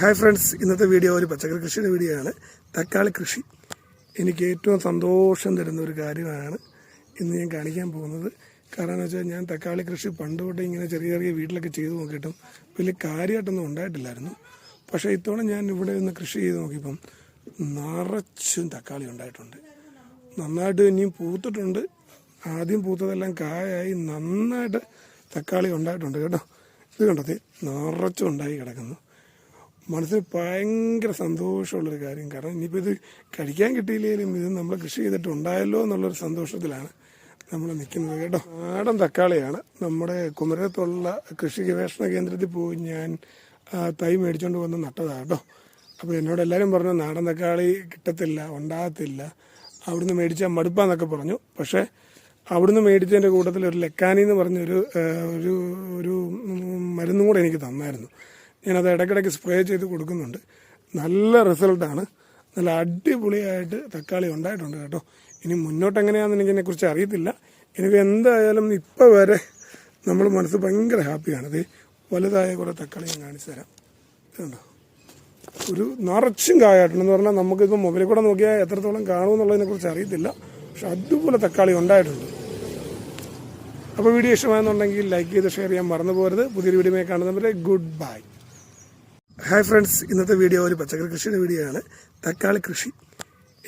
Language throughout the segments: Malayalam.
ഹായ് ഫ്രണ്ട്സ്, ഇന്നത്തെ വീഡിയോ ഒരു പച്ചക്കറി കൃഷിയുടെ വീഡിയോ ആണ്. തക്കാളി കൃഷി എനിക്ക് ഏറ്റവും സന്തോഷം തരുന്ന ഒരു കാര്യമാണ് ഇന്ന് ഞാൻ കാണിക്കാൻ പോകുന്നത്. കാരണം എന്ന് വെച്ചാൽ ഞാൻ തക്കാളി കൃഷി പണ്ട് തൊട്ട് ഇങ്ങനെ ചെറിയ ചെറിയ വീട്ടിലൊക്കെ ചെയ്ത് നോക്കിയിട്ടും വലിയ കാര്യമായിട്ടൊന്നും ഉണ്ടായിട്ടില്ലായിരുന്നു. പക്ഷേ ഇത്തവണ ഞാൻ ഇവിടെ ഒന്ന് കൃഷി ചെയ്ത് നോക്കിയപ്പം നിറച്ചും തക്കാളി ഉണ്ടായിട്ടുണ്ട്. നന്നായിട്ട് ഇനിയും പൂത്തിട്ടുണ്ട്. ആദ്യം പൂത്തതെല്ലാം കായായി നന്നായിട്ട് തക്കാളി ഉണ്ടായിട്ടുണ്ട് കേട്ടോ. ഇത് കണ്ടത് നിറച്ചും ഉണ്ടായി കിടക്കുന്നു. മനസ്സിന് ഭയങ്കര സന്തോഷമുള്ളൊരു കാര്യം. കാരണം ഇനിയിപ്പോൾ ഇത് കഴിക്കാൻ കിട്ടിയില്ലെങ്കിലും ഇത് നമ്മൾ കൃഷി ചെയ്തിട്ടുണ്ടായല്ലോ എന്നുള്ളൊരു സന്തോഷത്തിലാണ് നമ്മൾ നിൽക്കുന്നത് കേട്ടോ. നാടൻ തക്കാളിയാണ്. നമ്മുടെ കുമരകത്തുള്ള കൃഷി ഗവേഷണ കേന്ദ്രത്തിൽ പോയി ഞാൻ തൈ മേടിച്ചുകൊണ്ട് വന്ന് നട്ടതാണ് കേട്ടോ. അപ്പോൾ എന്നോട് എല്ലാവരും പറഞ്ഞു നാടൻ തക്കാളി കിട്ടത്തില്ല, ഉണ്ടാകത്തില്ല, അവിടുന്ന് മേടിച്ചാൽ മടുപ്പാന്നൊക്കെ പറഞ്ഞു. പക്ഷേ അവിടുന്ന് മേടിച്ചതിൻ്റെ കൂട്ടത്തിൽ ഒരു ലെക്കാനി എന്ന് പറഞ്ഞൊരു ഒരു മരുന്നും കൂടെ എനിക്ക് തന്നായിരുന്നു. ഞാനത് ഇടയ്ക്കിടയ്ക്ക് സ്പ്രേ ചെയ്ത് കൊടുക്കുന്നുണ്ട്. നല്ല റിസൾട്ടാണ്. നല്ല അടിപൊളിയായിട്ട് തക്കാളി ഉണ്ടായിട്ടുണ്ട് കേട്ടോ. ഇനി മുന്നോട്ട് എങ്ങനെയാണെന്ന് എനിക്കിതിനെക്കുറിച്ച് അറിയത്തില്ല. എനിക്ക് എന്തായാലും ഇപ്പോൾ വരെ നമ്മൾ മനസ്സ് ഭയങ്കര ഹാപ്പിയാണ്. ഇത് വലുതായ കുറേ തക്കാളി ഞാൻ കാണിച്ചു തരാം. ഇതുണ്ടോ, ഒരു നിറച്ചും കായായിട്ടുണ്ടെന്ന് പറഞ്ഞാൽ നമുക്കിപ്പോൾ മൊബൈലിൽ കൂടെ നോക്കിയാൽ എത്രത്തോളം കാണുമെന്നുള്ളതിനെക്കുറിച്ച് അറിയത്തില്ല. പക്ഷെ അതുപോലെ തക്കാളി ഉണ്ടായിട്ടുണ്ട്. അപ്പോൾ വീഡിയോ ഇഷ്ടമായെന്നുണ്ടെങ്കിൽ ലൈക്ക് ചെയ്ത് ഷെയർ ചെയ്യാൻ മറന്നു പോകരുത്. പുതിയൊരു വീഡിയോ കാണുന്നവരെ ഗുഡ് ബൈ. ഹായ് ഫ്രണ്ട്സ്, ഇന്നത്തെ വീഡിയോ ഒരു പച്ചക്കറി കൃഷിയുടെ വീഡിയോ ആണ്. തക്കാളി കൃഷി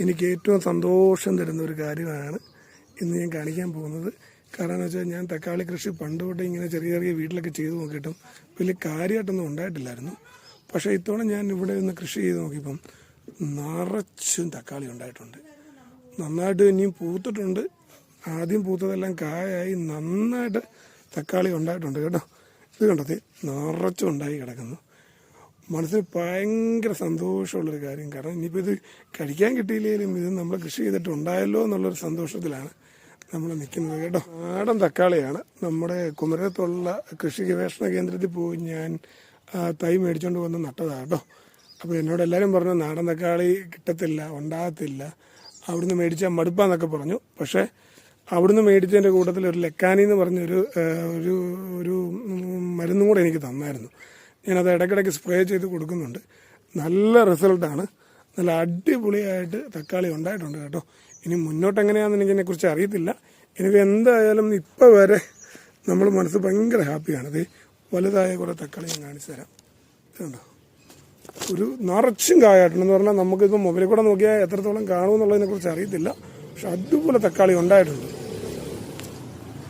എനിക്ക് ഏറ്റവും സന്തോഷം തരുന്ന ഒരു കാര്യമാണ് ഇന്ന് ഞാൻ കാണിക്കാൻ പോകുന്നത്. കാരണം എന്ന് വെച്ചാൽ ഞാൻ തക്കാളി കൃഷി പണ്ട് തൊട്ട് ഇങ്ങനെ ചെറിയ ചെറിയ വീട്ടിലൊക്കെ ചെയ്ത് നോക്കിയിട്ടും വലിയ കാര്യമായിട്ടൊന്നും ഉണ്ടായിട്ടില്ലായിരുന്നു. പക്ഷേ ഇത്തവണ ഞാൻ ഇവിടെ ഒന്ന് കൃഷി ചെയ്ത് നോക്കിയപ്പം നിറച്ചും തക്കാളി ഉണ്ടായിട്ടുണ്ട്. നന്നായിട്ട് ഇനിയും പൂത്തിട്ടുണ്ട്. ആദ്യം പൂത്തതെല്ലാം കായായി നന്നായിട്ട് തക്കാളി ഉണ്ടായിട്ടുണ്ട് കേട്ടോ. ഇത് കണ്ടത് നിറച്ചും ഉണ്ടായി കിടക്കുന്നു. മനസ്സിന് ഭയങ്കര സന്തോഷമുള്ളൊരു കാര്യം. കാരണം ഇനിയിപ്പോൾ ഇത് കഴിക്കാൻ കിട്ടിയില്ലെങ്കിലും ഇത് നമ്മൾ കൃഷി ചെയ്തിട്ടുണ്ടായല്ലോ എന്നുള്ളൊരു സന്തോഷത്തിലാണ് നമ്മൾ നിൽക്കുന്നത് കേട്ടോ. നാടൻ തക്കാളിയാണ്. നമ്മുടെ കുമരകത്തുള്ള കൃഷി ഗവേഷണ കേന്ദ്രത്തിൽ പോയി ഞാൻ തൈ മേടിച്ചുകൊണ്ട് വന്ന് നട്ടതാണ് കേട്ടോ. അപ്പോൾ എന്നോട് എല്ലാവരും പറഞ്ഞു നാടൻ തക്കാളി കിട്ടത്തില്ല, ഉണ്ടാകത്തില്ല, അവിടുന്ന് മേടിച്ചാൽ മടുപ്പാന്നൊക്കെ പറഞ്ഞു. പക്ഷേ അവിടുന്ന് മേടിച്ചതിൻ്റെ കൂട്ടത്തിൽ ഒരു ലെക്കാനി എന്ന് പറഞ്ഞൊരു ഒരു മരുന്നും കൂടെ എനിക്ക് തന്നായിരുന്നു. ഞാനത് ഇടയ്ക്കിടയ്ക്ക് സ്പ്രേ ചെയ്ത് കൊടുക്കുന്നുണ്ട്. നല്ല റിസൾട്ടാണ്. നല്ല അടിപൊളിയായിട്ട് തക്കാളി ഉണ്ടായിട്ടുണ്ട് കേട്ടോ. ഇനി മുന്നോട്ട് എങ്ങനെയാണെന്ന് എനിക്കിതിനെക്കുറിച്ച് അറിയത്തില്ല. എനിക്ക് എന്തായാലും ഇപ്പോൾ വരെ നമ്മൾ മനസ്സ് ഭയങ്കര ഹാപ്പിയാണ്. ഇത് വലുതായ കുറേ തക്കാളി ഞാൻ കാണിച്ചു തരാം. ഇതുണ്ടോ, ഒരു നിറച്ചും കായായിട്ടുണ്ടെന്ന് പറഞ്ഞാൽ നമുക്കിപ്പോൾ മൊബൈലിൽ കൂടെ നോക്കിയാൽ എത്രത്തോളം കാണുമെന്നുള്ളതിനെക്കുറിച്ച് അറിയത്തില്ല. പക്ഷെ അതുപോലെ തക്കാളി ഉണ്ടായിട്ടുണ്ട്.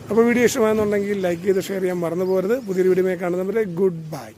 അപ്പോൾ വീഡിയോ ഇഷ്ടമായെന്നുണ്ടെങ്കിൽ ലൈക്ക് ചെയ്ത് ഷെയർ ചെയ്യാൻ മറന്നു പോകരുത്. പുതിയൊരു വീഡിയോ കാണുന്നവരെ ഗുഡ് ബൈ.